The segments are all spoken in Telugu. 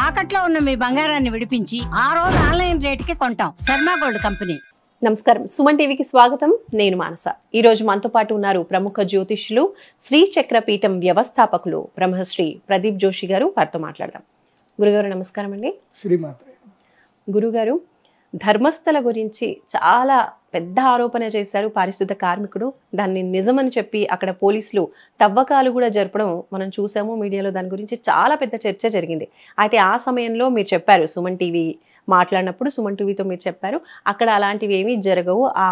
తాకట్లో ఉన్న మీ బంగారాన్ని విడిపించి ఆ రోజు ఆన్లైన్ రేటుకి కొంటాం. Sharma gold company. నమస్కారం, సుమన్ టీవీకి స్వాగతం. నేను మానస. ఈ రోజు మనతో పాటు ఉన్నారు ప్రముఖ జ్యోతిష్యులు, శ్రీ చక్రపీఠం వ్యవస్థాపకులు బ్రహ్మశ్రీ ప్రదీప్ జోషి గారు. వారితో మాట్లాడదాం. గురుగారు నమస్కారం అండి. శ్రీమాత్రే. గురుగారు, ధర్మస్థల గురించి చాలా పెద్ద ఆరోపణ చేశారు పారిశుద్ధ కార్మికుడు. దాన్ని నిజమని చెప్పి అక్కడ పోలీసులు తవ్వకాలు కూడా జరపడం మనం చూసాము మీడియాలో. దాని గురించి చాలా పెద్ద చర్చ జరిగింది. అయితే ఆ సమయంలో మీరు చెప్పారు, సుమన్ టీవీ మాట్లాడినప్పుడు సుమన్ టీవీతో మీరు చెప్పారు, అక్కడ అలాంటివి ఏమీ జరగవు, ఆ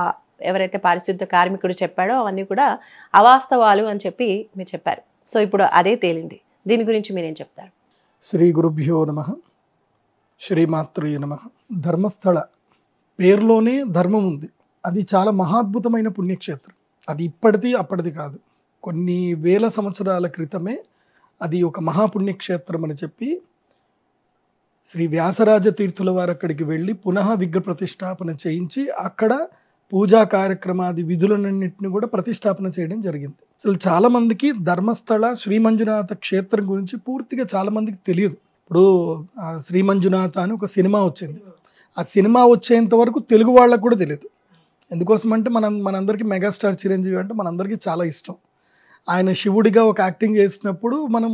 ఎవరైతే పారిశుద్ధ కార్మికుడు చెప్పాడో అవన్నీ కూడా అవాస్తవాలు అని చెప్పి మీరు చెప్పారు. సో ఇప్పుడు అదే తేలింది. దీని గురించి మీరేం చెప్తారు? శ్రీ గురుభ్యో నమః. శ్రీమాత్రే నమః. ధర్మస్థల పేరులోనే ధర్మం ఉంది. అది చాలా మహాద్భుతమైన పుణ్యక్షేత్రం. అది ఇప్పటిది అప్పటిది కాదు, కొన్ని వేల సంవత్సరాల క్రితమే అది ఒక మహాపుణ్యక్షేత్రం అని చెప్పి శ్రీ వ్యాసరాజ తీర్థుల వారు అక్కడికి వెళ్ళి పునః విగ్రహ ప్రతిష్టాపన చేయించి అక్కడ పూజా కార్యక్రమాది విధులన్నింటిని కూడా ప్రతిష్టాపన చేయడం జరిగింది. అసలు చాలా మందికి ధర్మస్థల శ్రీ మంజునాథ క్షేత్రం గురించి పూర్తిగా చాలా మందికి తెలియదు. ఇప్పుడు శ్రీ మంజునాథ అని ఒక సినిమా వచ్చింది. ఆ సినిమా వచ్చేంత వరకు తెలుగు వాళ్ళకు కూడా తెలియదు. ఎందుకోసం అంటే మనందరికీ మెగాస్టార్ చిరంజీవి అంటే మనందరికీ చాలా ఇష్టం. ఆయన శివుడిగా ఒక యాక్టింగ్ చేసినప్పుడు మనం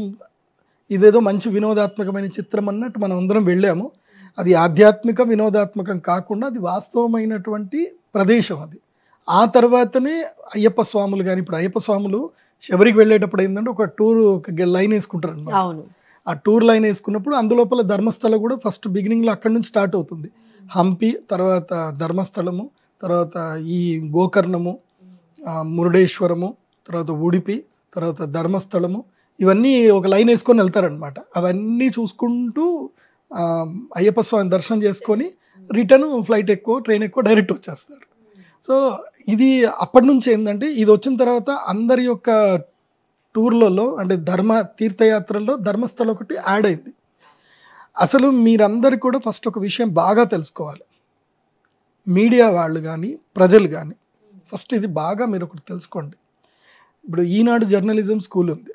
ఇదేదో మంచి వినోదాత్మకమైన చిత్రం అన్నట్టు మనం అందరం వెళ్ళాము. అది ఆధ్యాత్మిక వినోదాత్మకం కాకుండా అది వాస్తవమైనటువంటి ప్రదేశం. అది ఆ తర్వాతనే అయ్యప్ప స్వాములు కానీ, ఇప్పుడు అయ్యప్ప స్వాములు శబరికి వెళ్ళేటప్పుడు ఏంటంటే ఒక టూర్ ఒక లైన్ వేసుకుంటారు అన్నమాట. అవును, ఆ టూర్ లైన్ వేసుకున్నప్పుడు అందులోపల ధర్మస్థల కూడా ఫస్ట్ బిగినింగ్లో అక్కడి నుంచి స్టార్ట్ అవుతుంది. హంపి, తర్వాత ధర్మస్థలము, తర్వాత ఈ గోకర్ణము, మురుడేశ్వరము, తర్వాత ఉడిపి, తర్వాత ధర్మస్థలము, ఇవన్నీ ఒక లైన్ వేసుకొని వెళ్తారనమాట. అవన్నీ చూసుకుంటూ అయ్యప్ప స్వామి దర్శనం చేసుకొని రిటర్న్ ఫ్లైట్ ఎక్కువ, ట్రైన్ ఎక్కువ, డైరెక్ట్ వచ్చేస్తారు. సో ఇది అప్పటి నుంచి ఏంటంటే ఇది వచ్చిన తర్వాత అందరి యొక్క టూర్లలో అంటే ధర్మ తీర్థయాత్రల్లో ధర్మస్థలం ఒకటి యాడ్ అయింది. అసలు మీరందరూ కూడా ఫస్ట్ ఒక విషయం బాగా తెలుసుకోవాలి. మీడియా వాళ్ళు కానీ ప్రజలు కానీ ఫస్ట్ ఇది బాగా మీరు ఒకటి తెలుసుకోండి. ఇప్పుడు ఈనాడు జర్నలిజం స్కూల్ ఉంది.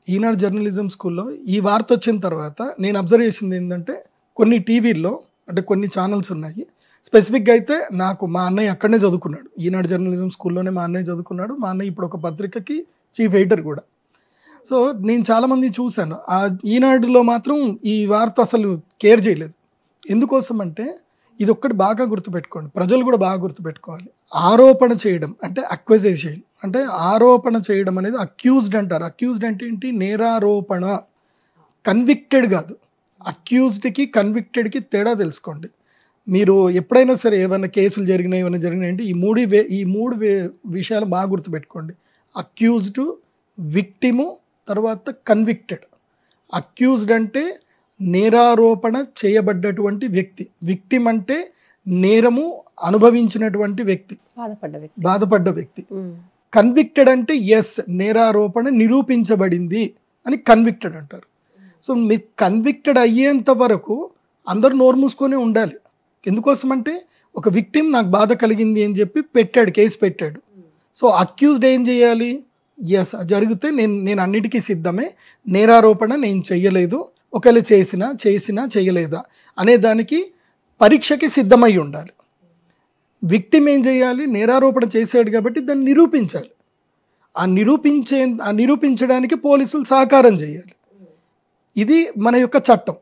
ఈనాడు జర్నలిజం స్కూల్లో ఈ వార్త వచ్చిన తర్వాత నేను అబ్జర్వ్ చేసింది ఏంటంటే కొన్ని టీవీల్లో అంటే కొన్ని ఛానల్స్ ఉన్నాయి. స్పెసిఫిక్గా అయితే నాకు మా అన్నయ్య అక్కడనే చదువుకున్నాడు, ఈనాడు జర్నలిజం స్కూల్లోనే మా అన్నయ్య చదువుకున్నాడు. మా అన్నయ్య ఇప్పుడు ఒక పత్రికకి చీఫ్ ఎడిటర్ కూడా. సో నేను చాలామంది చూశాను. ఆ ఈనాడులో మాత్రం ఈ వార్త అసలు కేర్ చేయలేదు. ఎందుకోసం అంటే ఇది ఒక్కటి బాగా గుర్తుపెట్టుకోండి, ప్రజలు కూడా బాగా గుర్తుపెట్టుకోవాలి. ఆరోపణ చేయడం అంటే అక్విజిషన్, అంటే ఆరోపణ చేయడం అనేది అక్యూజ్డ్ అంటారు. అక్యూజ్డ్ అంటే ఏంటి? నేరారోపణ. కన్విక్టెడ్ కాదు. అక్యూజ్డ్కి కన్విక్టెడ్కి తేడా తెలుసుకోండి. మీరు ఎప్పుడైనా సరే ఏమైనా కేసులు జరిగినాయి, ఏమైనా జరిగినాయి అంటే ఈ మూడు విషయాలు బాగా గుర్తుపెట్టుకోండి. అక్యూజ్డ్, విక్టిము, తర్వాత కన్విక్టెడ్. అక్యూజ్డ్ అంటే నేరారోపణ చేయబడ్డటువంటి వ్యక్తి. విక్టిమ్ అంటే నేరము అనుభవించినటువంటి వ్యక్తి, బాధపడ్డ వ్యక్తి. కన్విక్టెడ్ అంటే ఎస్, నేరారోపణ నిరూపించబడింది అని కన్విక్టెడ్ అంటారు. సో మీరు కన్విక్టెడ్ అయ్యేంత వరకు అందరూ నోరు మూసుకొని ఉండాలి. ఎందుకోసం అంటే ఒక విక్టిమ్ నాకు బాధ కలిగింది అని చెప్పి పెట్టాడు, కేసు పెట్టాడు. సో అక్యూజ్డ్ ఏం చేయాలి? ఎస్, జరిగితే నేను అన్నిటికీ సిద్ధమే, నేరారోపణ నేను చెయ్యలేదు, ఒకవేళ చేసినా చేయలేదా అనే దానికి పరీక్షకి సిద్ధమై ఉండాలి. విక్టిమ్ ఏం చేయాలి? నేరారోపణ చేశాడు కాబట్టి దాన్ని నిరూపించాలి. ఆ నిరూపించడానికి పోలీసులు సహకారం చేయాలి. ఇది మన యొక్క చట్టం.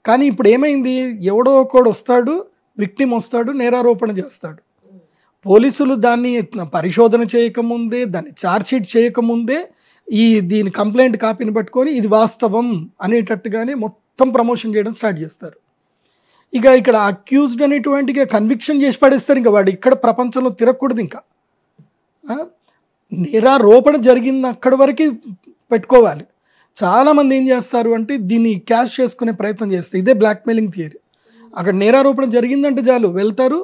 కానీ ఇప్పుడు ఏమైంది? ఎవడో ఒకడు వస్తాడు, విక్టిమ్ వస్తాడు, నేరారోపణ చేస్తాడు. పోలీసులు దాన్ని పరిశోధన చేయకముందే, దాన్ని ఛార్జ్షీట్ చేయకముందే దీని కంప్లైంట్ కాపీని పట్టుకొని ఇది వాస్తవం అనేటట్టుగానే మొత్తం ప్రమోషన్ చేయడం స్టార్ట్ చేస్తారు. ఇక ఇక్కడ అక్యూజ్డ్ అనేటువంటి కన్విక్షన్ చేసి పడేస్తారు. ఇంకా వాడు ఇక్కడ ప్రపంచంలో తిరగకూడదు. ఇంకా నేరారోపణ జరిగింది అక్కడి వరకు పెట్టుకోవాలి. చాలామంది ఏం చేస్తారు అంటే దీన్ని క్యాష్ చేసుకునే ప్రయత్నం చేస్తారు. ఇదే బ్లాక్మెయిలింగ్ థియరీ. అక్కడ నేరారోపణ జరిగిందంటే చాలు, వెళ్తారు,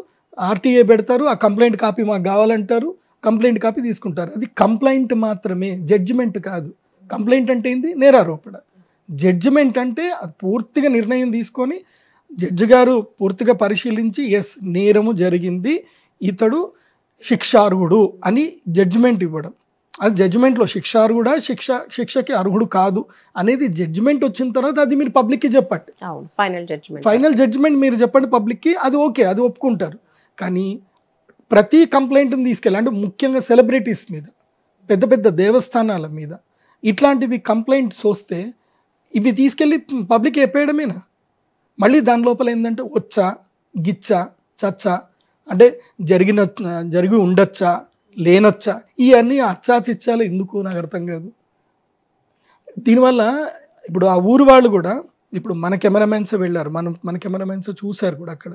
ఆర్టీఏ పెడతారు, ఆ కంప్లైంట్ కాపీ మాకు కావాలంటారు, కంప్లైంట్ కాపీ తీసుకుంటారు. అది కంప్లైంట్ మాత్రమే, జడ్జిమెంట్ కాదు. కంప్లైంట్ అంటే ఏంది? నేరారోపణ. జడ్జిమెంట్ అంటే అది పూర్తిగా నిర్ణయం తీసుకొని జడ్జి గారు పూర్తిగా పరిశీలించి ఎస్ నేరము జరిగింది, ఇతడు శిక్షార్హుడు అని జడ్జిమెంట్ ఇవ్వడం. అది జడ్జిమెంట్లో శిక్షార్హుడా శిక్షకి అర్హుడు కాదు అనేది జడ్జిమెంట్ వచ్చిన తర్వాత అది మీరు పబ్లిక్కి చెప్పండి. అవును, ఫైనల్ జడ్జిమెంట్ మీరు చెప్పండి పబ్లిక్కి, అది ఓకే, అది ఒప్పుకుంటారు. కానీ ప్రతి కంప్లైంట్ని తీసుకెళ్ళి, అంటే ముఖ్యంగా సెలబ్రిటీస్ మీద, పెద్ద పెద్ద దేవస్థానాల మీద ఇట్లాంటివి కంప్లైంట్స్ వస్తే ఇవి తీసుకెళ్ళి పబ్లిక్ చెప్పేయడమేనా? మళ్ళీ దాని లోపల ఏంటంటే వచ్చా, గిచ్చా, చచ్చా, అంటే జరిగి ఉండొచ్చా, లేనొచ్చా, ఇవన్నీ అచ్చా చిచ్చాలు ఎందుకు నాకు అర్థం కాదు. దీనివల్ల ఇప్పుడు ఆ ఊరు వాళ్ళు కూడా, ఇప్పుడు మన కెమెరామెన్స్ వెళ్ళారు, మన కెమెరామెన్స్ చూశారు కూడా, అక్కడ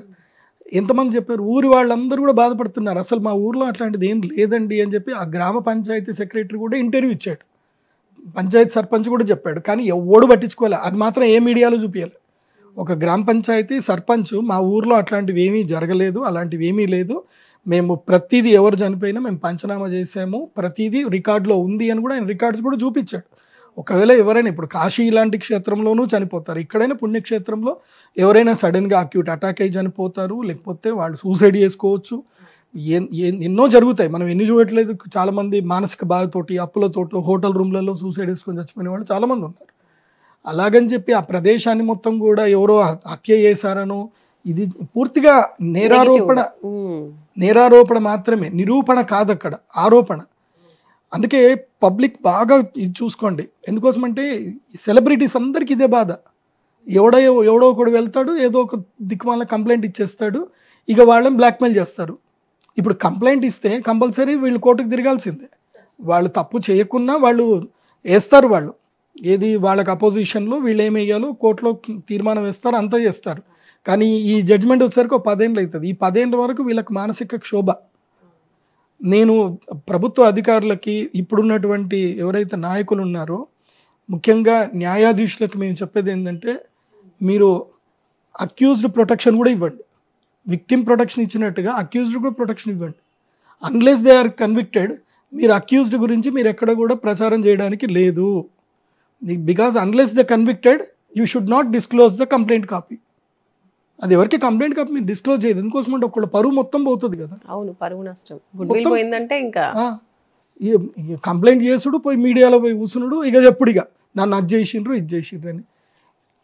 ఎంతమంది చెప్పారు, ఊరి వాళ్ళందరూ కూడా బాధపడుతున్నారు, అసలు మా ఊర్లో అట్లాంటిది ఏం లేదండి అని చెప్పి ఆ గ్రామ పంచాయతీ సెక్రటరీ కూడా ఇంటర్వ్యూ ఇచ్చాడు, పంచాయతీ సర్పంచ్ కూడా చెప్పాడు. కానీ ఎవడు పట్టించుకోలే, అది మాత్రం ఏ మీడియాలో చూపించాలి. ఒక గ్రామ పంచాయతీ సర్పంచ్ మా ఊర్లో అట్లాంటివి ఏమీ జరగలేదు, అలాంటివి ఏమీ లేదు, మేము ప్రతిదీ ఎవరు చనిపోయినా మేము పంచనామా చేసాము, ప్రతిదీ రికార్డులో ఉంది అని కూడా ఆయన రికార్డ్స్ కూడా చూపించాడు. ఒకవేళ ఎవరైనా ఇప్పుడు కాశీ ఇలాంటి క్షేత్రంలోనూ చనిపోతారు, ఇక్కడైనా పుణ్యక్షేత్రంలో ఎవరైనా సడన్గా అక్యూట్ అటాక్ అయ్యి చనిపోతారు, లేకపోతే వాళ్ళు సూసైడ్ చేసుకోవచ్చు, ఎన్నో జరుగుతాయి, మనం ఎన్ని చూడట్లేదు. చాలామంది మానసిక బాధతోటి, అప్పులతోటి హోటల్ రూమ్లలో సూసైడ్ చేసుకొని చచ్చిపోయిన వాళ్ళు చాలామంది ఉన్నారు. అలాగని చెప్పి ఆ ప్రదేశాన్ని మొత్తం కూడా ఎవరో హత్య చేశారనో, ఇది పూర్తిగా నేరారోపణ మాత్రమే, నిరూపణ కాదు, అక్కడ ఆరోపణ. అందుకే పబ్లిక్ బాగా ఇది చూసుకోండి. ఎందుకోసమంటే సెలబ్రిటీస్ అందరికి ఇదే బాధ, ఎవడో ఒకడు వెళ్తాడు, ఏదో ఒక దిక్కుమాల కంప్లైంట్ ఇచ్చేస్తాడు, ఇక వాళ్ళని బ్లాక్మెయిల్ చేస్తారు. ఇప్పుడు కంప్లైంట్ ఇస్తే కంపల్సరీ వీళ్ళు కోర్టుకు తిరగాల్సిందే, వాళ్ళు తప్పు చేయకున్నా వాళ్ళు వేస్తారు, వాళ్ళు ఏది వాళ్ళకి అపోజిషన్లో వీళ్ళు ఏమి వేయాలో కోర్టులో తీర్మానం వేస్తారు, అంతా చేస్తారు. కానీ ఈ జడ్జిమెంట్ వచ్చేసరికి 10 ఏళ్ళు అవుతుంది. ఈ 10 ఏళ్ళ వరకు వీళ్ళకి మానసిక క్షోభ. నేను ప్రభుత్వ అధికారులకి, ఇప్పుడున్నటువంటి ఎవరైతే నాయకులు ఉన్నారో, ముఖ్యంగా న్యాయాధీశులకు మేము చెప్పేది ఏంటంటే, మీరు అక్యూజ్డ్ ప్రొటెక్షన్ కూడా ఇవ్వండి, విక్టిమ్ ప్రొటెక్షన్ ఇచ్చినట్టుగా అక్యూజ్డ్ కూడా ప్రొటెక్షన్ ఇవ్వండి. అన్లెస్ దే ఆర్ కన్విక్టెడ్, మీరు అక్యూజ్డ్ గురించి మీరు ఎక్కడ కూడా ప్రచారం చేయడానికి లేదు. Because unless the convicted you should not disclose the complaint copy. అది ఎవరికి కంప్లైంట్ కాపీ మీరు డిస్క్లోజ్ చేయదు, ఎందుకోసం అంటే ఒకళ్ళ పరువు మొత్తం పోతుంది కదా. అవును, పరువు నష్టం, గుడ్విల్ పోయిందంటే ఇంకా కంప్లైంట్ చేసుడు, పోయి మీడియాలో పోయి కూర్చున్నాడు, ఇక చెప్పుడు ఇక నన్ను అది చేసిండ్రు ఇది చేసిండ్రు అని.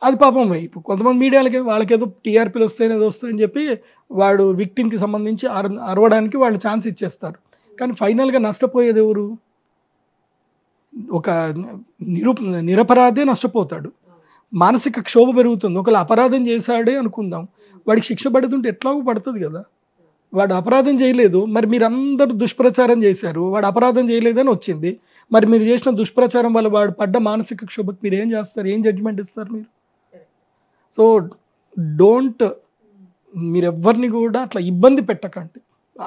అది పాపం ఇప్పుడు కొంతమంది మీడియాలకి వాళ్ళకేదో టీఆర్పీలు వస్తాయని ఏదో వస్తాయని చెప్పి వాడు విక్టిమ్కి సంబంధించి అరవడానికి వాళ్ళు ఛాన్స్ ఇచ్చేస్తారు. కానీ ఫైనల్గా నష్టపోయేది ఎవరు? ఒక నిరపరాధే నష్టపోతాడు, మానసిక క్షోభ పెరుగుతుంది. ఒకవేళ అపరాధం చేశాడే అనుకుందాం, వాడికి శిక్ష పడుతుంటే ఎట్లాగో పడుతుంది కదా. వాడు అపరాధం చేయలేదు, మరి మీరందరూ దుష్ప్రచారం చేశారు, వాడు అపరాధం చేయలేదని వచ్చింది, మరి మీరు చేసిన దుష్ప్రచారం వల్ల వాడు పడ్డ మానసిక క్షోభకు మీరు ఏం చేస్తారు, ఏం జడ్జిమెంట్ ఇస్తారు మీరు? సో మీరు ఎవరిని కూడా అట్లా ఇబ్బంది పెట్టకండి,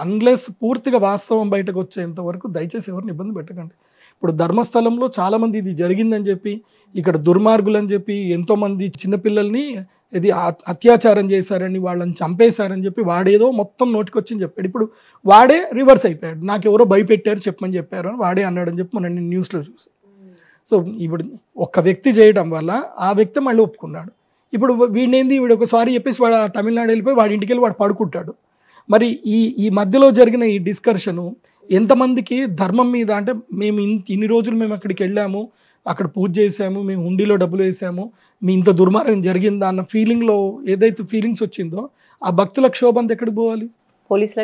అన్లెస్ పూర్తిగా వాస్తవం బయటకు వచ్చేంత వరకు దయచేసి ఎవరిని ఇబ్బంది పెట్టకండి. ఇప్పుడు ధర్మస్థలంలో చాలామంది ఇది జరిగిందని చెప్పి, ఇక్కడ దుర్మార్గులు అని చెప్పి, ఎంతోమంది చిన్నపిల్లల్ని ఇది అత్యాచారం చేశారని, వాళ్ళని చంపేశారని చెప్పి వాడేదో మొత్తం నోటికొచ్చింది చెప్పాడు. ఇప్పుడు వాడే రివర్స్ అయిపోయాడు, నాకు ఎవరో భయపెట్టారు చెప్పమని చెప్పారు అని వాడే అన్నాడని చెప్పి మనం న్యూస్లో చూసాం. సో ఇప్పుడు ఒక్క వ్యక్తి చేయడం వల్ల ఆ వ్యక్తి మళ్ళీ ఒప్పుకున్నాడు. ఇప్పుడు వీడు ఒక సారీ చెప్పేసి వాడు తమిళనాడు వెళ్ళిపోయి వాడి ఇంటికి వెళ్ళి వాడు పడుకుంటాడు. మరి ఈ మధ్యలో జరిగిన ఈ డిస్కషను ఎంతమందికి ధర్మం మీద, అంటే మేము ఇన్ని రోజులు మేము అక్కడికి వెళ్ళాము, అక్కడ పూజ చేసాము, మేము హుండీలో డబ్బులు వేసాము, మీ ఇంత దుర్మార్గం జరిగిందా అన్న ఫీలింగ్లో ఏదైతే ఫీలింగ్స్ వచ్చిందో ఆ భక్తుల క్షోభ అంతా ఎక్కడికి పోవాలి? పోలీసుల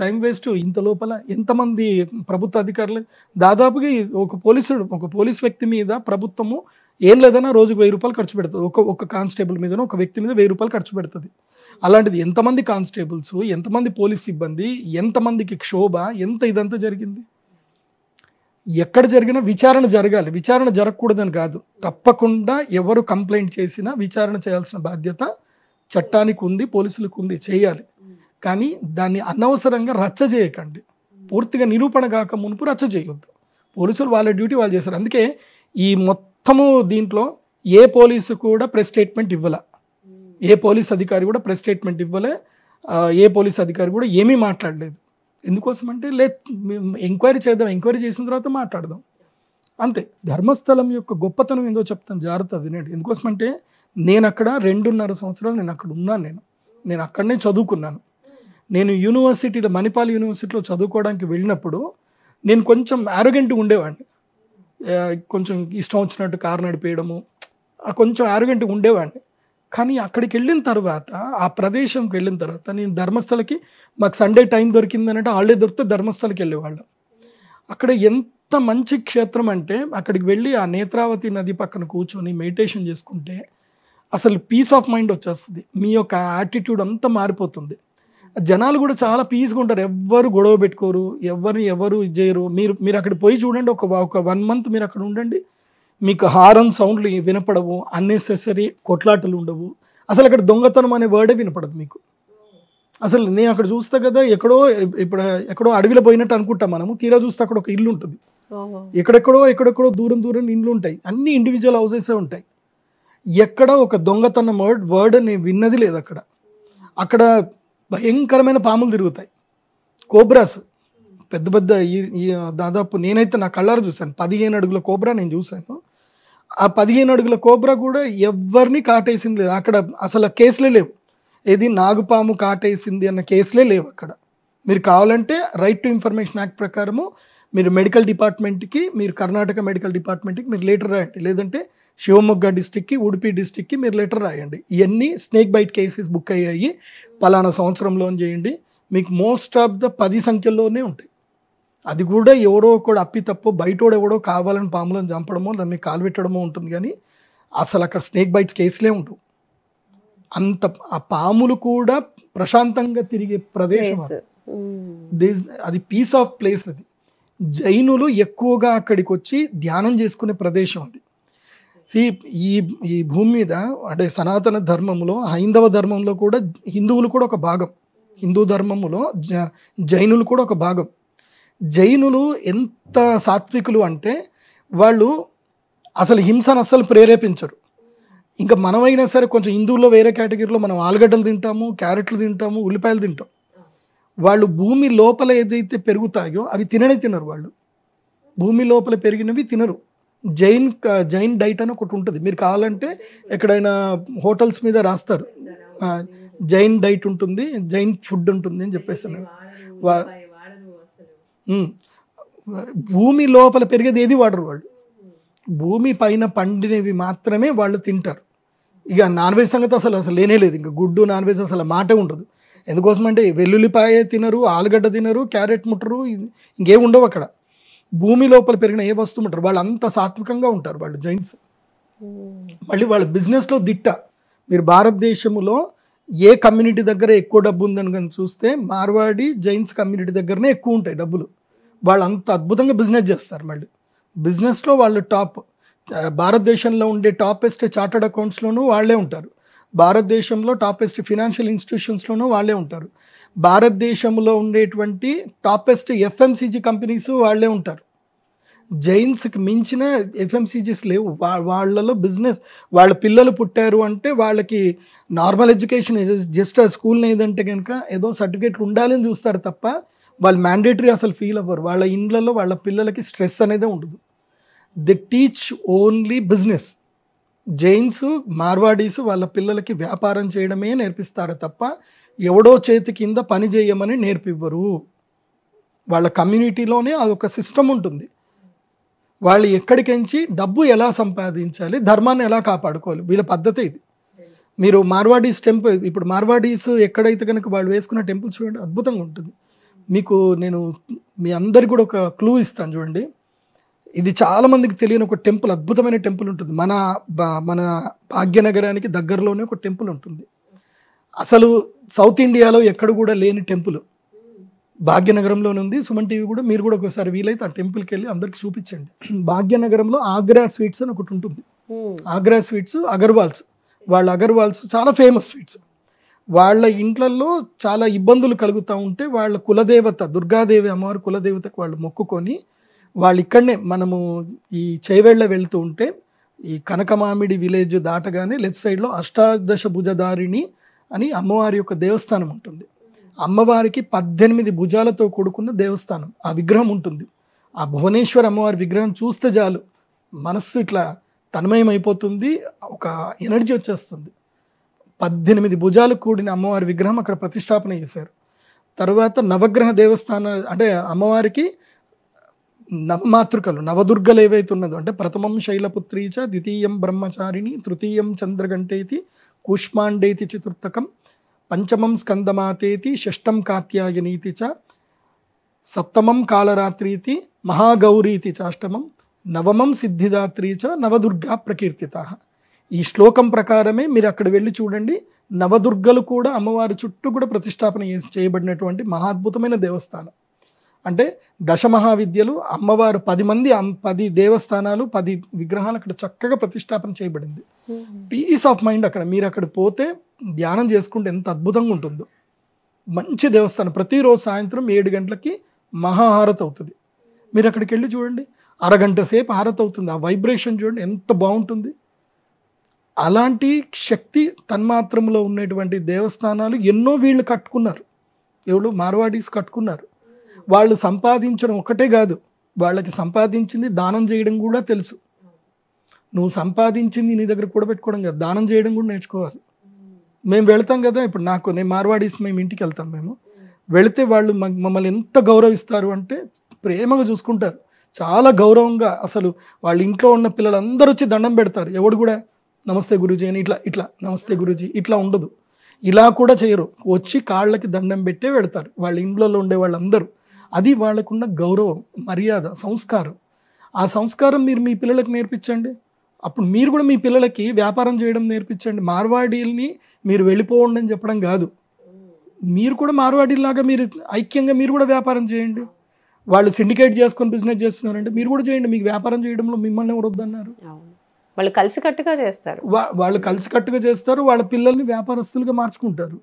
టైం వేస్ట్. ఇంత లోపల ఎంతమంది ప్రభుత్వ అధికారులు, దాదాపుగా ఒక పోలీస్ వ్యక్తి మీద ప్రభుత్వము ఏం లేదన్నా రోజుకు 1000 రూపాయలు ఖర్చు పెడుతుంది, ఒక కానిస్టేబుల్ మీద, ఒక వ్యక్తి మీద 1000 రూపాయలు ఖర్చు పెడుతుంది. అలాంటిది ఎంతమంది కానిస్టేబుల్స్, ఎంతమంది పోలీస్ సిబ్బంది, ఎంతమందికి క్షోభ, ఎంత ఇదంతా జరిగింది. ఎక్కడ జరిగినా విచారణ జరగాలి, విచారణ జరగకూడదని కాదు, తప్పకుండా ఎవరు కంప్లైంట్ చేసినా విచారణ చేయాల్సిన బాధ్యత చట్టానికి ఉంది, పోలీసులకు ఉంది, చేయాలి. కానీ దాన్ని అనవసరంగా రచ్చ చేయకండి, పూర్తిగా నిరూపణ కాక మునుపు రచ్చ చేయొద్దు. పోలీసులు వాళ్ళ డ్యూటీ వాళ్ళు చేశారు. అందుకే ఈ మొత్తము దీంట్లో ఏ పోలీసు కూడా ప్రెస్ స్టేట్మెంట్ ఇవ్వలే, ఏ పోలీస్ అధికారి కూడా ప్రెస్ స్టేట్మెంట్ ఇవ్వలే, ఏ పోలీస్ అధికారి కూడా ఏమీ మాట్లాడలేదు. ఎందుకోసం అంటే ఎంక్వైరీ చేద్దాం, ఎంక్వైరీ చేసిన తర్వాత మాట్లాడదాం అంతే. ధర్మస్థలం యొక్క గొప్పతనం ఏందో చెప్తాను, జాగ్రత్త వినండి. ఎందుకోసమంటే నేను అక్కడ 2.5 సంవత్సరాలు నేను అక్కడ ఉన్నాను, నేను అక్కడనే చదువుకున్నాను. నేను యూనివర్సిటీలో, మణిపాల్ యూనివర్సిటీలో చదువుకోవడానికి వెళ్ళినప్పుడు నేను కొంచెం యారోగెంట్గా ఉండేవాడిని. కొంచెం ఇష్టం వచ్చినట్టు కారు నడిపేయడము, కొంచెం యారోగెంట్గా ఉండేవాడిని. కానీ అక్కడికి వెళ్ళిన తర్వాత, ఆ ప్రదేశంకి వెళ్ళిన తర్వాత, నేను ధర్మస్థలకి మాకు సండే టైం దొరికిందనంటే హాలిడే దొరికితే ధర్మస్థలకి వెళ్ళేవాళ్ళం. అక్కడ ఎంత మంచి క్షేత్రం అంటే అక్కడికి వెళ్ళి ఆ నేత్రావతి నది పక్కన కూర్చొని మెడిటేషన్ చేసుకుంటే అసలు పీస్ ఆఫ్ మైండ్ వచ్చేస్తుంది. మీ యొక్క యాటిట్యూడ్ అంతా మారిపోతుంది. జనాలు కూడా చాలా పీస్గా ఉంటారు, ఎవ్వరు గొడవ పెట్టుకోరు, ఎవరు ఇది చేయరు. మీరు అక్కడ పోయి చూడండి, ఒక 1 month మీరు అక్కడ ఉండండి, మీకు హారన్ సౌండ్లు వినపడవు, అన్నెసెసరీ కొట్లాటలు ఉండవు, అసలు అక్కడ దొంగతనం అనే వర్డే వినపడదు మీకు. అసలు నేను అక్కడ చూస్తా కదా, ఎక్కడో అడవిలో పోయినట్టు అనుకుంటాం మనము, తీరా చూస్తే అక్కడ ఒక ఇల్లు ఉంటుంది, ఎక్కడెక్కడో దూరం ఇండ్లు ఉంటాయి, అన్ని ఇండివిజువల్ హౌసెసే ఉంటాయి. ఎక్కడ ఒక దొంగతనం వర్డ్ నేను విన్నది లేదు. అక్కడ భయంకరమైన పాములు తిరుగుతాయి, కోబ్రాస్, పెద్ద దాదాపు నేనైతే నా కళ్ళారు చూశాను, 15 అడుగుల కోబ్రా నేను చూశాను. ఆ 15 అడుగుల కోబ్రా కూడా ఎవరిని కాటేసింది లేదు అక్కడ. అసలు కేసులే లేవు, ఏది నాగుపాము కాటేసింది అన్న కేసులే లేవు అక్కడ. మీరు కావాలంటే రైట్ టు ఇన్ఫర్మేషన్ యాక్ట్ ప్రకారము మీరు మెడికల్ డిపార్ట్మెంట్కి, మీరు కర్ణాటక మెడికల్ డిపార్ట్మెంట్కి మీరు లెటర్ రాయండి, లేదంటే శివమొగ్గ డిస్టిక్కి, ఉడిపి డిస్టిక్కి మీరు లెటర్ రాయండి. ఇవన్నీ స్నేక్ బైట్ కేసెస్ బుక్ అయ్యాయి, పలానా సంవత్సరంలో చేయండి, మీకు మోస్ట్ ఆఫ్ ద 10 సంఖ్యలోనే ఉంటాయి. అది కూడా ఎవరో కూడా అప్పి తప్పు బయటోడు ఎవడో కావాలని పాములను చంపడమో దాన్ని కాలు పెట్టడమో ఉంటుంది, కానీ అసలు అక్కడ స్నేక్ బైట్స్ కేసులే ఉండవు. అంత ఆ పాములు కూడా ప్రశాంతంగా తిరిగే ప్రదేశం అది పీస్ ఆఫ్ ప్లేస్. అది జైనులు ఎక్కువగా అక్కడికి వచ్చి ధ్యానం చేసుకునే ప్రదేశం అది. ఈ భూమి మీద అంటే సనాతన ధర్మంలో, హైందవ ధర్మంలో కూడా హిందువులు కూడా ఒక భాగం, హిందూ ధర్మములో జైనులు కూడా ఒక భాగం. జైనులు ఎంత సాత్వికులు అంటే వాళ్ళు అసలు హింసను అస్సలు ప్రేరేపించరు. ఇంకా మనమైనా సరే కొంచెం హిందువుల్లో వేరే కేటగిరీలో మనం ఆలుగడ్డలు తింటాము, క్యారెట్లు తింటాము, ఉల్లిపాయలు తింటాం. వాళ్ళు భూమి లోపల ఏదైతే పెరుగుతాయో అవి తినరు. వాళ్ళు భూమి లోపల పెరిగినవి తినరు. జైన్ డైట్ అని ఒకటి ఉంటుంది, మీరు కావాలంటే ఎక్కడైనా హోటల్స్ మీద రాస్తారు, జైన్ డైట్ ఉంటుంది, జైన్ ఫుడ్ ఉంటుంది అని చెప్పేస్తున్నారు. భూమి లోపల పెరిగేది ఏది వాడరు వాళ్ళు, భూమి పైన పండినవి మాత్రమే వాళ్ళు తింటారు. ఇక నాన్ వెజ్ సంగతి అసలు లేనే లేదు, ఇంకా గుడ్డు నాన్ వెజ్ అసలు మాటే ఉండదు. ఎందుకోసం అంటే వెల్లుల్లిపాయ తినరు, ఆలుగడ్డ తినరు, క్యారెట్ ముట్టరు, ఇంకేం ఉండవు అక్కడ. భూమి లోపల పెరిగిన ఏ వస్తువు ముట్టరు, వాళ్ళు అంత సాత్వికంగా ఉంటారు వాళ్ళు జైన్స్. మళ్ళీ వాళ్ళ బిజినెస్లో దిట్ట. మీరు భారతదేశంలో ఏ కమ్యూనిటీ దగ్గర ఎక్కువ డబ్బు ఉందని కానీ చూస్తే మార్వాడి జైన్స్ కమ్యూనిటీ దగ్గరనే ఎక్కువ ఉంటాయి డబ్బులు. వాళ్ళు అంత అద్భుతంగా బిజినెస్ చేస్తారు. మళ్ళీ బిజినెస్లో వాళ్ళు టాప్. భారతదేశంలో ఉండే టాపెస్ట్ చార్టర్డ్ అకౌంట్స్లోనూ వాళ్ళే ఉంటారు, భారతదేశంలో టాపెస్ట్ ఫినాన్షియల్ ఇన్స్టిట్యూషన్స్లోనూ వాళ్ళే ఉంటారు, భారతదేశంలో ఉండేటువంటి టాపెస్ట్ ఎఫ్ఎంసీజీ కంపెనీస్ వాళ్ళే ఉంటారు. జైన్స్కి మించిన ఎఫ్ఎంసీజీస్ లేవు. వాళ్ళలో బిజినెస్, వాళ్ళ పిల్లలు పుట్టారు అంటే వాళ్ళకి నార్మల్ ఎడ్యుకేషన్ జస్ట్ ఆ స్కూల్ని ఏదంటే కనుక ఏదో సర్టిఫికేట్లు ఉండాలని చూస్తారు తప్ప వాళ్ళు మ్యాండేటరీ అసలు ఫీల్ అవ్వరు. వాళ్ళ ఇండ్లలో వాళ్ళ పిల్లలకి స్ట్రెస్ అనేది ఉండదు. They teach only business. Jains, Marwaris వాళ్ళ పిల్లలకి వ్యాపారం చేయడమే నేర్పిస్తారు తప్ప ఎవడో చేతి కింద పని చేయమని నేర్పివ్వరు. వాళ్ళ కమ్యూనిటీలోనే అదొక సిస్టమ్ ఉంటుంది. వాళ్ళు ఎక్కడికించి డబ్బు ఎలా సంపాదించాలి, ధర్మాన్ని ఎలా కాపాడుకోవాలి, వీళ్ళ పద్ధతి ఇది. మీరు మార్వాడీస్ టెంపుల్, ఇప్పుడు మార్వాడీస్ ఎక్కడైతే కనుక వాళ్ళు వేసుకున్న టెంపుల్ చూడండి, అద్భుతంగా ఉంటుంది. మీకు నేను మీ అందరికి కూడా ఒక క్లూ ఇస్తాను చూడండి. ఇది చాలా మందికి తెలియని ఒక టెంపుల్, అద్భుతమైన టెంపుల్ ఉంటుంది. మన భాగ్యనగరానికి దగ్గరలోనే ఒక టెంపుల్ ఉంటుంది. అసలు సౌత్ ఇండియాలో ఎక్కడ కూడా లేని టెంపుల్ భాగ్యనగరంలోనే ఉంది. సుమన్ టీవీ కూడా మీరు కూడా ఒకసారి వీలైతే ఆ టెంపుల్కి వెళ్ళి అందరికి చూపించండి. భాగ్యనగరంలో ఆగ్రా స్వీట్స్ అని ఒకటి ఉంటుంది. ఆగ్రా స్వీట్స్ అగర్వాల్స్, వాళ్ళ అగర్వాల్స్ చాలా ఫేమస్ స్వీట్స్. వాళ్ళ ఇంట్లలో చాలా ఇబ్బందులు కలుగుతూ ఉంటే వాళ్ళ కులదేవత దుర్గాదేవి అమ్మవారి కులదేవతకు వాళ్ళు మొక్కుకొని వాళ్ళు ఇక్కడనే, మనము ఈ చేవేళ్ళ వెళ్తూ ఉంటే ఈ కనకమామిడి విలేజ్ దాటగానే లెఫ్ట్ సైడ్లో అష్టాదశ భుజధారిణి అని అమ్మవారి యొక్క దేవస్థానం ఉంటుంది. అమ్మవారికి 18 భుజాలతో కూడుకున్న దేవస్థానం, ఆ విగ్రహం ఉంటుంది. ఆ భువనేశ్వర్ అమ్మవారి విగ్రహం చూస్తే చాలు మనస్సు ఇట్లా తన్మయం అయిపోతుంది, ఒక ఎనర్జీ వచ్చేస్తుంది. 18 భుజాలు కూడిన అమ్మవారి విగ్రహం అక్కడ ప్రతిష్టాపన చేశారు. తర్వాత నవగ్రహ దేవస్థానం అంటే అమ్మవారికి నవమాతృకలు నవదుర్గలు ఏవైతే ఉన్నదో అంటే ప్రథమం శైలపుత్రీచ, ద్వితీయం బ్రహ్మచారిణి, తృతీయం చంద్రగంటేతి, కూష్మాండేతి చతుర్థకం, పంచమం స్కందమాతేతి, షష్టం కాత్యాయనీతి చ, సప్తమం కాళరాత్రీతి, మహాగౌరీతి చాష్టమం, నవమం సిద్ధిదాత్రీ చ, నవదుర్గా ప్రకీర్తిత. ఈ శ్లోకం ప్రకారమే మీరు అక్కడ వెళ్ళి చూడండి, నవదుర్గలు కూడా అమ్మవారి చుట్టూ కూడా ప్రతిష్టాపన చేయబడినటువంటి మహాద్భుతమైన దేవస్థానం. అంటే దశమహావిద్యలు అమ్మవారు 10 మంది 10 దేవస్థానాలు 10 విగ్రహాలు అక్కడ చక్కగా ప్రతిష్టాపన చేయబడింది. పీస్ ఆఫ్ మైండ్ అక్కడ. మీరు అక్కడ పోతే ధ్యానం చేసుకుంటే ఎంత అద్భుతంగా ఉంటుందో. మంచి దేవస్థానం. ప్రతిరోజు సాయంత్రం 7 గంటలకి మహాహారతి అవుతుంది. మీరు అక్కడికి వెళ్ళి చూడండి, అరగంట సేపు హారతి అవుతుంది. ఆ వైబ్రేషన్ చూడండి ఎంత బాగుంటుంది. అలాంటి శక్తి తన్మాత్రంలో ఉన్నటువంటి దేవస్థానాలు ఎన్నో వీళ్ళు కట్టుకున్నారు. ఎవరు మార్వాడీస్ కట్టుకున్నారు. వాళ్ళు సంపాదించడం ఒకటే కాదు, వాళ్ళకి సంపాదించింది దానం చేయడం కూడా తెలుసు. నువ్వు సంపాదించింది నీ దగ్గర కూడబెట్టుకోవడం కాదు, దానం చేయడం కూడా నేర్చుకోవాలి. మేము వెళ్తాం కదా, ఇప్పుడు నేను మార్వాడీస్ మేము ఇంటికి వెళ్తాం. మేము వెళితే వాళ్ళు మమ్మల్ని ఎంత గౌరవిస్తారు అంటే ప్రేమగా చూసుకుంటారు. చాలా గౌరవంగా. అసలు వాళ్ళ ఇంట్లో ఉన్న పిల్లలందరూ వచ్చి దండం పెడతారు. ఎవడు కూడా నమస్తే గురూజీ అని ఇట్లా నమస్తే గురూజీ ఇట్లా ఉండదు. ఇలా కూడా చేయరు. వచ్చి కాళ్ళకి దండం పెట్టే పెడతారు వాళ్ళ ఇంట్లో ఉండే వాళ్ళందరూ. అది వాళ్ళకున్న గౌరవం, మర్యాద, సంస్కారం. ఆ సంస్కారం మీరు మీ పిల్లలకు నేర్పించండి. అప్పుడు మీరు కూడా మీ పిల్లలకి వ్యాపారం చేయడం నేర్పించండి. మార్వాడీల్ని మీరు వెళ్ళిపోండి అని చెప్పడం కాదు. మీరు కూడా మార్వాడీలాగా మీరు ఐక్యంగా మీరు కూడా వ్యాపారం చేయండి. వాళ్ళు సిండికేట్ చేసుకొని బిజినెస్ చేస్తున్నారంటే మీరు కూడా చేయండి. మీకు వ్యాపారం చేయడంలో మిమ్మల్ని ఎవరు వద్దన్నారు? వాళ్ళు కలిసికట్టుగా చేస్తారు. వాళ్ళు కలిసికట్టుగా చేస్తారు. వాళ్ళ పిల్లల్ని వ్యాపారస్తులుగా మార్చుకుంటారు.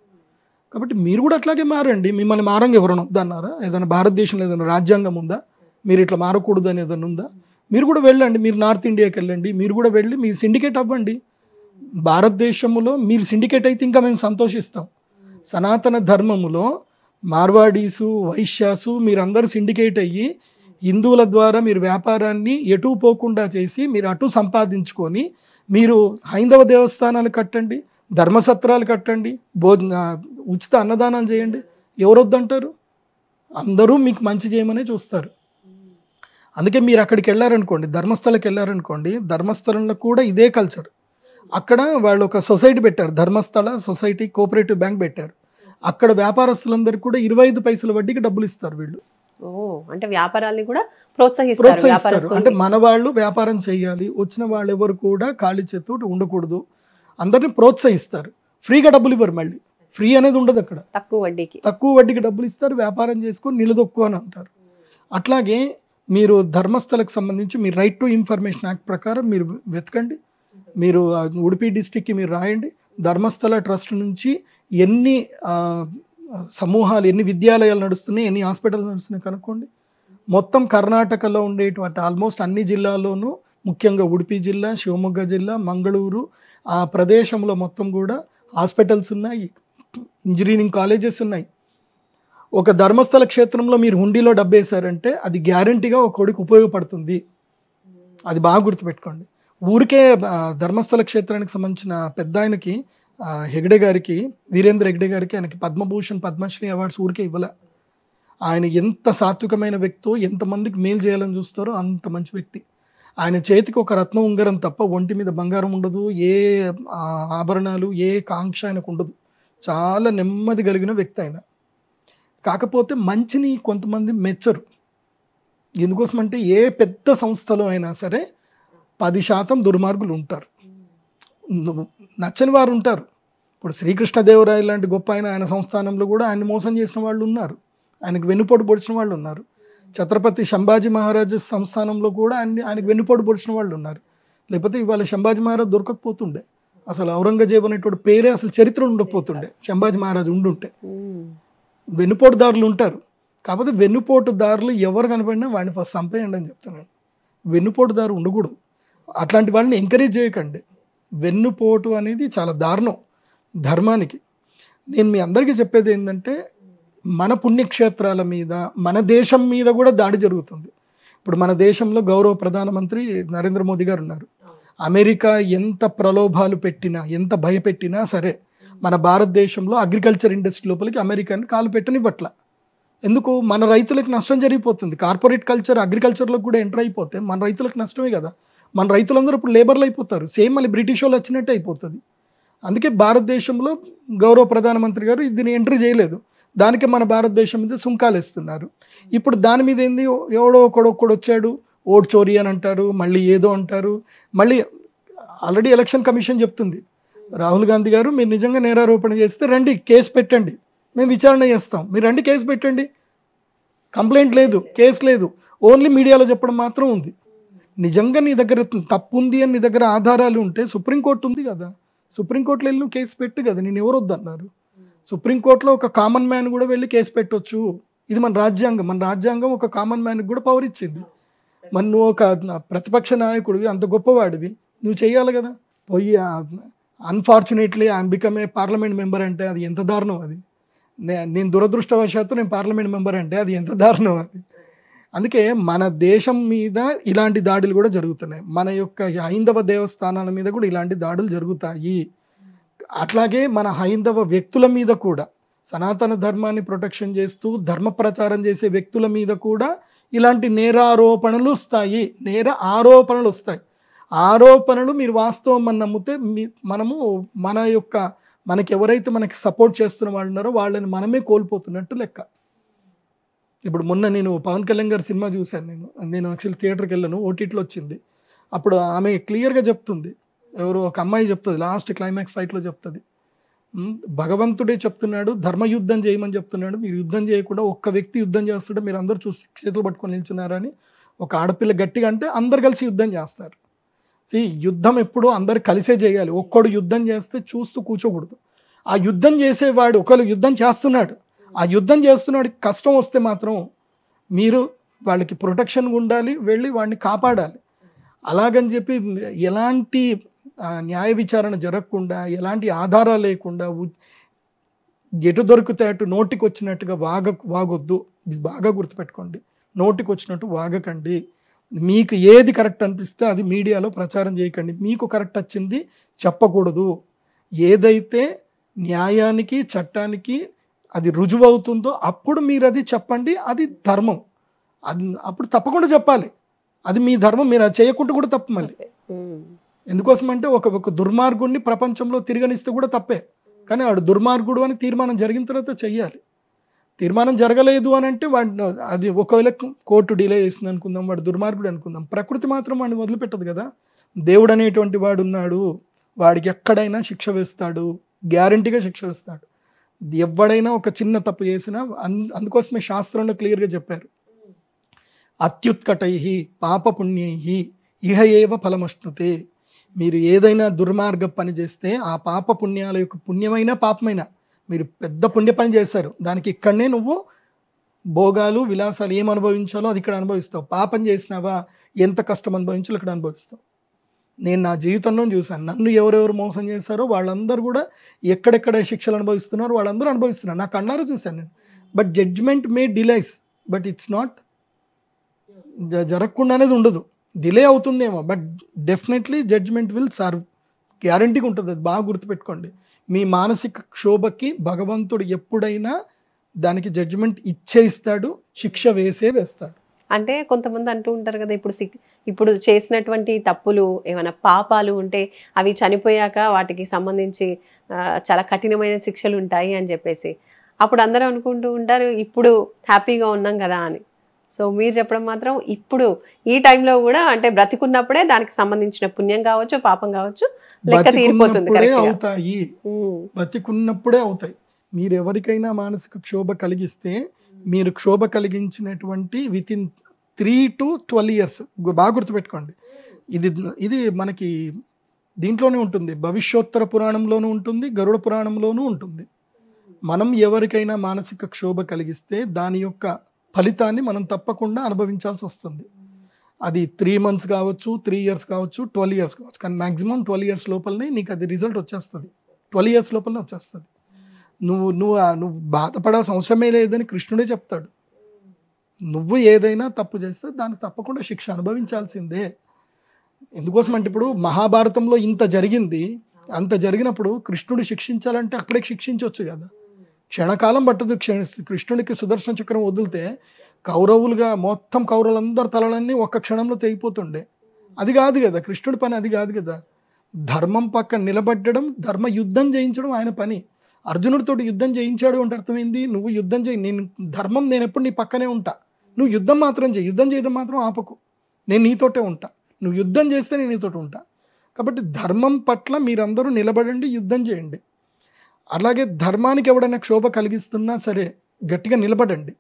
కాబట్టి మీరు కూడా అట్లాగే మారండి. మిమ్మల్ని మారంగా ఎవరైనా వద్దన్నారా? ఏదైనా భారతదేశంలో ఏదైనా రాజ్యాంగం ఉందా మీరు ఇట్లా మారకూడదు అని ఏదైనా ఉందా? మీరు కూడా వెళ్ళండి. మీరు నార్త్ ఇండియాకి వెళ్ళండి. మీరు కూడా వెళ్ళి మీరు సిండికేట్ అవ్వండి. భారతదేశంలో మీరు సిండికేట్ అయితే ఇంకా మేము సంతోషిస్తాం. సనాతన ధర్మములో మార్వాడీసు, వైశ్యాసు మీరందరూ సిండికేట్ అయ్యి హిందువుల ద్వారా మీరు వ్యాపారాన్ని ఎటు పోకుండా చేసి మీరు అటు సంపాదించుకొని మీరు హైందవ దేవస్థానాలు కట్టండి, ధర్మసత్రాలు కట్టండి, ఉచిత అన్నదానాలు చేయండి. ఎవరు వద్దంటారు? అందరూ మీకు మంచి చేయమనే చూస్తారు. అందుకే మీరు అక్కడికి వెళ్ళారనుకోండి, ధర్మస్థలకి వెళ్ళారనుకోండి, ధర్మస్థలంలో కూడా ఇదే కల్చర్. అక్కడ వాళ్ళు ఒక సొసైటీ పెట్టారు, ధర్మస్థల సొసైటీ కోఆపరేటివ్ బ్యాంక్ పెట్టారు. అక్కడ వ్యాపారస్తులందరికీ కూడా 25 పైసల వడ్డీకి డబ్బులు ఇస్తారు వీళ్ళు. అంటే వ్యాపారాన్ని కూడా ప్రోత్సహిస్తారు. అంటే మన వాళ్ళు వ్యాపారం చేయాలి, వచ్చిన వాళ్ళు ఎవరు కూడా ఖాళీ చేతోటి ఉండకూడదు, అందరిని ప్రోత్సహిస్తారు. ఫ్రీగా డబ్బులు ఇవ్వరు. మళ్ళీ ఫ్రీ అనేది ఉండదు అక్కడ. తక్కువ వడ్డీకి డబ్బులు ఇస్తారు. వ్యాపారం చేసుకొని నిలదొక్కు అని అంటారు. అట్లాగే మీరు ధర్మస్థలకు సంబంధించి మీరు రైట్ టు ఇన్ఫర్మేషన్ యాక్ట్ ప్రకారం మీరు వెతకండి. మీరు ఉడిపి డిస్టిక్కి మీరు రాయండి. ధర్మస్థల ట్రస్ట్ నుంచి ఎన్ని సమూహాలు, ఎన్ని విద్యాలయాలు నడుస్తున్నాయి, ఎన్ని హాస్పిటల్ నడుస్తున్నాయి కనుక్కోండి. మొత్తం కర్ణాటకలో ఉండేటువంటి ఆల్మోస్ట్ అన్ని జిల్లాల్లోనూ, ముఖ్యంగా ఉడిపి జిల్లా, శివమొగ్గ జిల్లా, మంగళూరు ఆ ప్రదేశంలో మొత్తం కూడా హాస్పిటల్స్ ఉన్నాయి, ఇంజనీరింగ్ కాలేజెస్ ఉన్నాయి. ఒక ధర్మస్థల క్షేత్రంలో మీరు హుండీలో డబ్బేశారంటే అది గ్యారంటీగా ఒక కొడుకు ఉపయోగపడుతుంది. అది బాగా గుర్తుపెట్టుకోండి. ఊరికే ధర్మస్థల క్షేత్రానికి సంబంధించిన పెద్ద ఆయనకి హెగ్డే గారికి, వీరేంద్ర హెగ్డే గారికి ఆయనకి పద్మభూషణ్, పద్మశ్రీ అవార్డ్స్ ఊరికే ఇవ్వలే. ఆయన ఎంత సాత్వికమైన వ్యక్తో, ఎంతమందికి మేలు చేయాలని చూస్తారో అంత మంచి వ్యక్తి. ఆయన చేతికి ఒక రత్నం ఉంగరం తప్ప ఒంటి మీద బంగారం ఉండదు, ఏ ఆభరణాలు, ఏ కాంక్ష ఆయనకు ఉండదు. చాలా నెమ్మది కలిగిన వ్యక్తి ఆయన. కాకపోతే మంచిని కొంతమంది మెచ్చరు. ఎందుకోసం అంటే ఏ పెద్ద సంస్థలో అయినా సరే 10% దుర్మార్గులు ఉంటారు, నచ్చని వారు ఉంటారు. ఇప్పుడు శ్రీకృష్ణదేవరాయ లాంటి గొప్ప ఆయన సంస్థానంలో కూడా ఆయన మోసం చేసిన వాళ్ళు ఉన్నారు, ఆయనకు వెన్నుపోటు పొడిచిన వాళ్ళు ఉన్నారు. ఛత్రపతి సంభాజీ మహారాజ్ సంస్థానంలో కూడా ఆయనకు వెన్నుపోటు పొడిచిన వాళ్ళు ఉన్నారు. లేకపోతే ఇవాళ సంభాజీ మహారాజ్ దొరకకపోతుండే, అసలు ఔరంగజేబు అనేటువంటి పేరే అసలు చరిత్ర ఉండకపోతుండే సంభాజీ మహారాజ్ ఉండుంటే. వెన్నుపోటుదారులు ఉంటారు. కాకపోతే వెన్నుపోటుదారులు ఎవరు కనపడినా వాడిని ఫస్ట్ చంపేయండి అని చెప్తున్నాను. వెన్నుపోటుదారు ఉండకూడదు. అట్లాంటి వాళ్ళని ఎంకరేజ్ చేయకండి. వెన్నుపోటు అనేది చాలా దారుణం ధర్మానికి. నేను మీ అందరికీ చెప్పేది ఏంటంటే, మన పుణ్యక్షేత్రాల మీద, మన దేశం మీద కూడా దాడి జరుగుతుంది. ఇప్పుడు మన దేశంలో గౌరవ ప్రధానమంత్రి నరేంద్ర మోదీ గారు ఉన్నారు. అమెరికా ఎంత ప్రలోభాలు పెట్టినా, ఎంత భయపెట్టినా సరే మన భారతదేశంలో అగ్రికల్చర్ ఇండస్ట్రీ లోపలికి అమెరికాని కాలు పెట్టనివ్వట్ల. ఎందుకు? మన రైతులకు నష్టం జరిగిపోతుంది. కార్పొరేట్ కల్చర్ అగ్రికల్చర్లోకి కూడా ఎంటర్ అయిపోతే మన రైతులకు నష్టమే కదా. మన రైతులందరూ ఇప్పుడు లేబర్లు అయిపోతారు. సేమ్ మళ్ళీ బ్రిటిష్ వాళ్ళు వచ్చినట్టే అయిపోతుంది. అందుకే భారతదేశంలో గౌరవ ప్రధానమంత్రి గారు దీన్ని ఎంట్రీ చేయలేదు. దానికే మన భారతదేశం మీద సుంకాలు ఇస్తున్నారు. ఇప్పుడు దాని మీద ఏంది, ఎవడో ఒకడు వచ్చాడు, ఓట్ చోరీ అని అంటారు, మళ్ళీ ఏదో అంటారు. మళ్ళీ ఆల్రెడీ ఎలక్షన్ కమిషన్ చెప్తుంది, రాహుల్ గాంధీ గారు మీరు నిజంగా నేరారోపణ చేస్తే రండి కేసు పెట్టండి, మేము విచారణ చేస్తాం, మీరు రండి కేసు పెట్టండి. కంప్లైంట్ లేదు, కేసు లేదు, ఓన్లీ మీడియాలో చెప్పడం మాత్రం ఉంది. నిజంగా నీ దగ్గర తప్పు ఉంది అని నీ దగ్గర ఆధారాలు ఉంటే సుప్రీంకోర్టు ఉంది కదా, సుప్రీంకోర్టులో వెళ్ళి నువ్వు కేసు పెట్టు కదా. నేను ఎవరు వద్దన్నారు? సుప్రీంకోర్టులో ఒక కామన్ మ్యాన్ కూడా వెళ్ళి కేసు పెట్టొచ్చు. ఇది మన రాజ్యాంగం ఒక కామన్ మ్యాన్కి కూడా పవర్ ఇచ్చింది. మరి నువ్వు ఒక ప్రతిపక్ష నాయకుడివి, అంత గొప్పవాడివి, నువ్వు చేయాలి కదా. పోయి unfortunately I'm become a parliament member అంటే అది ఎంత దారుణం. అది నేను దురదృష్టవశాత్తు నేను పార్లమెంట్ మెంబర్ అంటే అది ఎంత దారుణం అది. అందుకే మన దేశం మీద ఇలాంటి దాడులు కూడా జరుగుతున్నాయి. మన యొక్క హైందవ దేవస్థానాల మీద కూడా ఇలాంటి దాడులు జరుగుతాయి. అట్లాగే మన హైందవ వ్యక్తుల మీద కూడా, సనాతన ధర్మాన్ని ప్రొటెక్షన్ చేస్తూ ధర్మ ప్రచారం చేసే వ్యక్తుల మీద కూడా ఇలాంటి నేరారోపణలు వస్తాయి, ఆరోపణలు వస్తాయి. ఆరోపణలు మీరు వాస్తవం అని నమ్మితే మనకి ఎవరైతే మనకి సపోర్ట్ చేస్తున్న వాళ్ళు ఉన్నారో వాళ్ళని మనమే కోల్పోతున్నట్టు లెక్క. ఇప్పుడు మొన్న నేను పవన్ కళ్యాణ్ గారి సినిమా చూశాను. నేను యాక్చువల్లీ థియేటర్కి వెళ్ళాను, ఓటీటీలో వచ్చింది. అప్పుడు ఆమె క్లియర్గా చెప్తుంది, ఎవరు ఒక అమ్మాయి చెప్తుంది, లాస్ట్ క్లైమాక్స్ ఫైట్లో చెప్తుంది, భగవంతుడే చెప్తున్నాడు ధర్మయుద్ధం చేయమని చెప్తున్నాడు, మీరు యుద్ధం చేయకుండా ఒక్క వ్యక్తి యుద్ధం చేస్తుంటే మీరు అందరూ చూసి చేతులు పట్టుకొని నిల్చున్నారని. ఒక ఆడపిల్ల గట్టిగా అంటే అందరు కలిసి యుద్ధం చేస్తారు. యుద్ధం ఎప్పుడు అందరు కలిసే చేయాలి. ఒక్కడు యుద్ధం చేస్తే చూస్తూ కూర్చోకూడదు. ఆ యుద్ధం చేసేవాడు ఒకళ్ళు యుద్ధం చేస్తున్నాడు, ఆ యుద్ధం చేస్తున్నాడు కష్టం వస్తే మాత్రం మీరు వాళ్ళకి ప్రొటెక్షన్ ఉండాలి, వెళ్ళి వాడిని కాపాడాలి. అలాగని చెప్పి ఎలాంటి న్యాయ విచారణ జరగకుండా, ఎలాంటి ఆధారాలు లేకుండా ఎటు దొరికితే అటు నోటికి వచ్చినట్టుగా వాగొద్దు. బాగా గుర్తుపెట్టుకోండి, నోటికి వచ్చినట్టు వాగకండి. మీకు ఏది కరెక్ట్ అనిపిస్తే అది మీడియాలో ప్రచారం చేయకండి. మీకు కరెక్ట్ వచ్చింది చెప్పకూడదు. ఏదైతే న్యాయానికి చట్టానికి అది రుజువు అవుతుందో అప్పుడు మీరు అది చెప్పండి, అది ధర్మం. అది అప్పుడు తప్పకుండా చెప్పాలి, అది మీ ధర్మం. మీరు అది చేయకుండా కూడా తప్పు. మళ్ళీ ఎందుకోసం అంటే ఒక దుర్మార్గుడిని ప్రపంచంలో తిరగనిస్తే కూడా తప్పే. కానీ వాడు దుర్మార్గుడు అని తీర్మానం జరిగిన తర్వాత చెయ్యాలి. తీర్మానం జరగలేదు అని అంటే వాడు అది ఒకవేళ కోర్టు డిలే చేసింది అనుకుందాం, వాడు దుర్మార్గుడు అనుకుందాం, ప్రకృతి మాత్రం వాడిని వదిలిపెట్టదు కదా. దేవుడు అనేటువంటి వాడు ఉన్నాడు, వాడికి ఎక్కడైనా శిక్ష వేస్తాడు, గ్యారంటీగా శిక్ష వేస్తాడు. ఎవడైనా ఒక చిన్న తప్పు చేసినా అందుకోసమే శాస్త్రంలో క్లియర్గా చెప్పారు, అత్యుత్కటై పాపపుణ్యై ఇహ ఏవ ఫలమశ్నుతే. మీరు ఏదైనా దుర్మార్గ పని చేస్తే ఆ పాప పుణ్యాల యొక్క పుణ్యమైన పాపమైన, మీరు పెద్ద పుణ్య పని చేశారు, దానికి ఇక్కడనే నువ్వు భోగాలు విలాసాలు ఏం అనుభవించాలో అది ఇక్కడ అనుభవిస్తావు. పాపం చేసినావా ఎంత కష్టం అనుభవించాలో ఇక్కడ అనుభవిస్తావు. నేను నా జీవితంలో చూశాను, నన్ను ఎవరెవరు మోసం చేశారో వాళ్ళందరూ కూడా ఎక్కడెక్కడ శిక్షలు అనుభవిస్తున్నారో వాళ్ళందరూ అనుభవిస్తున్నారు, నాకు కన్నారో చూశాను నేను. But judgement may delays, but it's not జరగకుండా అనేది ఉండదు. డిలే అవుతుందేమో, but definitely judgement will serve, గ్యారంటీగా ఉంటుంది. అది బాగా గుర్తుపెట్టుకోండి. మీ మానసిక క్షోభకి భగవంతుడు ఎప్పుడైనా దానికి జడ్జిమెంట్ ఇచ్చేస్తాడు, శిక్ష వేస్తాడు. అంటే కొంతమంది అంటూ ఉంటారు కదా, ఇప్పుడు చేసినటువంటి తప్పులు ఏమైనా పాపాలు ఉంటే అవి చనిపోయాక వాటికి సంబంధించి చాలా కఠినమైన శిక్షలు ఉంటాయి అని చెప్పేసి, అప్పుడు అందరూ అనుకుంటూ ఉంటారు ఇప్పుడు హ్యాపీగా ఉన్నాం కదా అని. సో మీరు చెప్పడం మాత్రం ఇప్పుడు ఈ టైంలో కూడా అంటే బ్రతికున్నప్పుడే దానికి సంబంధించిన పుణ్యం కావచ్చు పాపం కావచ్చు లెక్క తీరిపోతుంది. అవుతాయి, బతికున్నప్పుడే అవుతాయి. మీరు ఎవరికైనా మానసిక క్షోభ కలిగిస్తే, మీరు క్షోభ కలిగించినటువంటి విత్ ఇన్ 3 to 12 years, బాగా గుర్తుపెట్టుకోండి. ఇది మనకి దీంట్లోనే ఉంటుంది, భవిష్యోత్తర పురాణంలోనూ ఉంటుంది, గరుడ పురాణంలోనూ ఉంటుంది. మనం ఎవరికైనా మానసిక క్షోభ కలిగిస్తే దాని యొక్క ఫలితాన్ని మనం తప్పకుండా అనుభవించాల్సి వస్తుంది. అది 3 months కావచ్చు, 3 years కావచ్చు, 12 years కావచ్చు. కానీ మ్యాక్సిమం 12 years లోపలనే నీకు అది రిజల్ట్ వచ్చేస్తుంది, 12 years లోపలనే వచ్చేస్తుంది. నువ్వు బాధపడాల్సిన అవసరమే లేదని కృష్ణుడే చెప్తాడు. నువ్వు ఏదైనా తప్పు చేస్తే దానికి తప్పకుండా శిక్ష అనుభవించాల్సిందే. ఎందుకోసం అంటే ఇప్పుడు మహాభారతంలో ఇంత జరిగింది, అంత జరిగినప్పుడు కృష్ణుడు శిక్షించాలంటే అక్కడే శిక్షించవచ్చు కదా. క్షణకాలం పట్టదు. కృష్ణుడికి సుదర్శన చక్రం వదిలితే కౌరవులుగా మొత్తం కౌరవులందరి తలలన్నీ ఒక్క క్షణంలో తెగిపోతుండే. అది కాదు కదా కృష్ణుడి పని, అది కాదు కదా. ధర్మం పక్కన నిలబడ్డడం, ధర్మ యుద్ధం చేయించడం ఆయన పని. అర్జునుడితో యుద్ధం చేయించాడు అంటే అర్థమైంది, నువ్వు యుద్ధం చేయి, నేను ధర్మం, నేను ఎప్పుడు నీ పక్కనే ఉంటా, నువ్వు యుద్ధం మాత్రం చేయి, యుద్ధం చేయడం మాత్రం ఆపకు, నేను నీతోటే ఉంటా, నువ్వు యుద్ధం చేస్తే నేను నీతోటి ఉంటా. కాబట్టి ధర్మం పట్ల మీరందరూ నిలబడండి, యుద్ధం చేయండి. అలాగే ధర్మానికి ఎవడైనా క్షోభ కలిగిస్తున్నా సరే గట్టిగా నిలబడండి.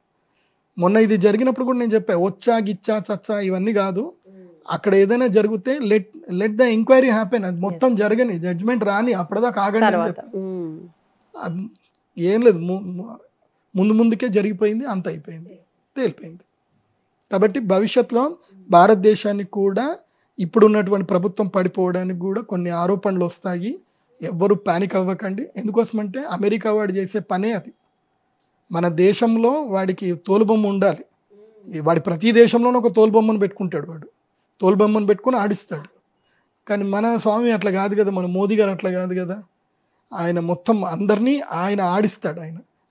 మొన్న ఇది జరిగినప్పుడు కూడా నేను చెప్పా, వచ్చా గిచ్చా చచ్చా ఇవన్నీ కాదు, అక్కడ ఏదైనా జరిగితే లెట్ ద ఎంక్వైరీ హ్యాపెన్, అది మొత్తం జరగని, జడ్జ్మెంట్ రాని, అప్పటిదాకా ఆగండి అని చెప్పి. ఏం లేదు, ముందుకే జరిగిపోయింది, అంత అయిపోయింది, తేలిపోయింది. కాబట్టి భవిష్యత్తులో భారతదేశానికి కూడా ఇప్పుడున్నటువంటి ప్రభుత్వం పడిపోవడానికి కూడా కొన్ని ఆరోపణలు వస్తాయి. ఎవ్వరు పానిక్ అవ్వకండి. ఎందుకోసమంటే అమెరికా వాడు చేసే పనే అది. మన దేశంలో వాడికి తోలుబొమ్మ ఉండాలి. వాడి ప్రతి దేశంలోనూ ఒక తోలుబొమ్మను పెట్టుకుంటాడు, వాడు తోలుబొమ్మను పెట్టుకుని ఆడిస్తాడు. కానీ మన స్వామి అట్లా కాదు కదా, మన మోదీ గారు అట్లా కాదు కదా. ఆయన మొత్తం అందరినీ ఆయన ఆడిస్తాడు.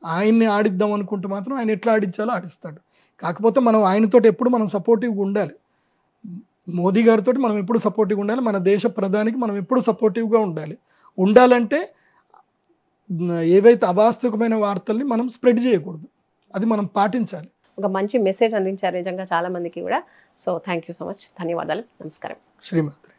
ఆయన్ని ఆడిద్దాం అనుకుంటే మాత్రం ఆయన ఎట్లా ఆడించాలో ఆడిస్తాడు. కాకపోతే మనం ఆయనతోటి ఎప్పుడు మనం సపోర్టివ్గా ఉండాలి. మోదీ గారితో మనం ఎప్పుడు సపోర్టివ్గా ఉండాలి. మన దేశ ప్రధానికి మనం ఎప్పుడు సపోర్టివ్గా ఉండాలంటే ఏవైతే అవాస్తవికమైన వార్తల్ని మనం స్ప్రెడ్ చేయకూడదు, అది మనం పాటించాలి. ఒక మంచి మెసేజ్ అందించారు నిజంగా చాలా మందికి కూడా. So thank you so much, ధన్యవాదాలు, నమస్కారం. శ్రీమాత్రి.